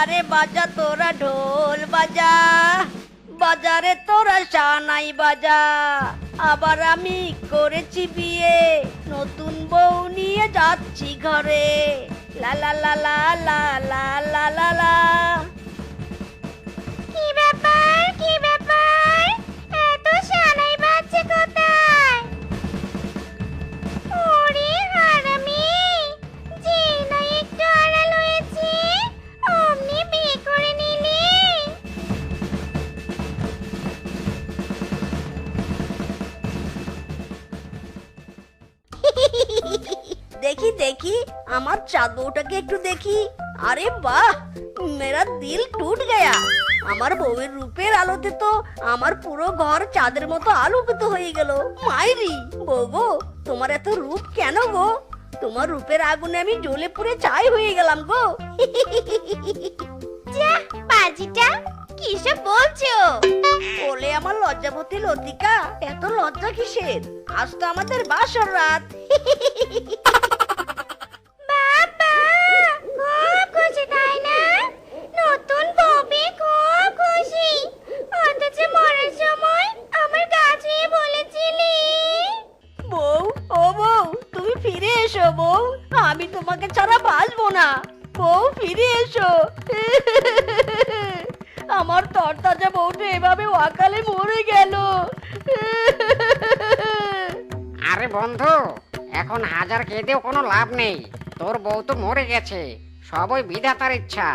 রে বাজা তোরা ঢোল বাজা, বাজারে তোরা সানাই বাজা। আবার আমি করেছি বিয়ে, নতুন বউ নিয়ে যাচ্ছি ঘরে। লা লা লা লা লা লা লা লা লা। কি ব্যাপার কি ব্যাপার, এত সানাই বাজছে কোথায়? ওরে হারামি, যে না একটু আড়াল হয়েছে অমনি বিয়ে করে নিলি। দেখি দেখি আমার চাঁদ বউটাকে একটু দেখি। আরে বাহ, মেরা দিল টুট গয়া। আমার বউয়ের রূপের আলোতে তো আমার পুরো ঘর চাঁদের মতো আলোকিত হয়ে গেল। মাইরি বউ গো, তোমার এত রূপ কেন গো? তোমার রূপের আগুনে আমি জ্বলে পুড়ে ছাই হয়ে গেলাম গো। যা বাজিটা, কি সব বলছো? বলে আমার লজ্জাবতী লতিকা, এত লজ্জা কিসের? আজ তো আমাদের বাসর রাত। বাবা, খুব খুশি তাই না? নতুন বউ পেয়ে খুব খুশি। অথচ মরার সময় আমার গা ছুঁয়ে বলেছিলি। বউ, ও বউ, তুমি ফিরে এসো বউ, আমি তোমাকে ছাড়া বাঁচবো না। বউ ফিরে এসো। আমার তরতাজা বউটা এভাবে অকালে মরে গেল। আরে বন্ধু, এখন হাজার কেঁদেও কোনো লাভ নেই। তোর বউ তো মরে গেছে, সব ওই বিধাতার ইচ্ছা।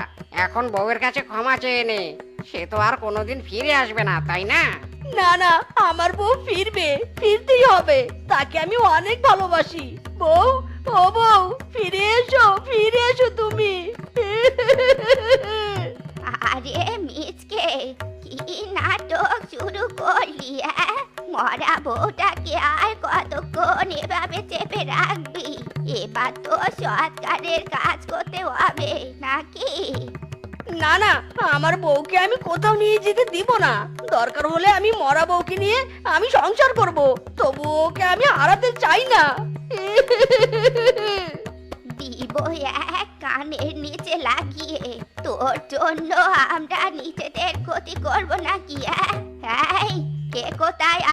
এখন বউয়ের কাছে ক্ষমা চেয়ে নে, সে তো আর কোনোদিন ফিরে আসবে না, তাই না? না না, আমার বউ ফিরবে, ফিরতেই হবে। তাকে আমি অনেক ভালোবাসি। বউ, ও বউ, ফিরে এসো তুমি। আরে মিচকে, কি নাটক শুরু করলি? মরা বউটাকে আর কতক্ষণ এভাবে চেপে রাখবি? এবার তো সৎকারের কাজ করতে হবে নাকি? না না, আমার বউকে আমি কোথাও নিয়ে যেতে দিব না। দরকার হলে আমি মরা বউকে নিয়ে আমি সংসার করব, তবু ওকে আমি হারাতে চাই না। দিব এক কানের নিচে লাগিয়ে। তোর জন্য আমরা নিজেদের ক্ষতি করব নাকি? এই, কে কোথায়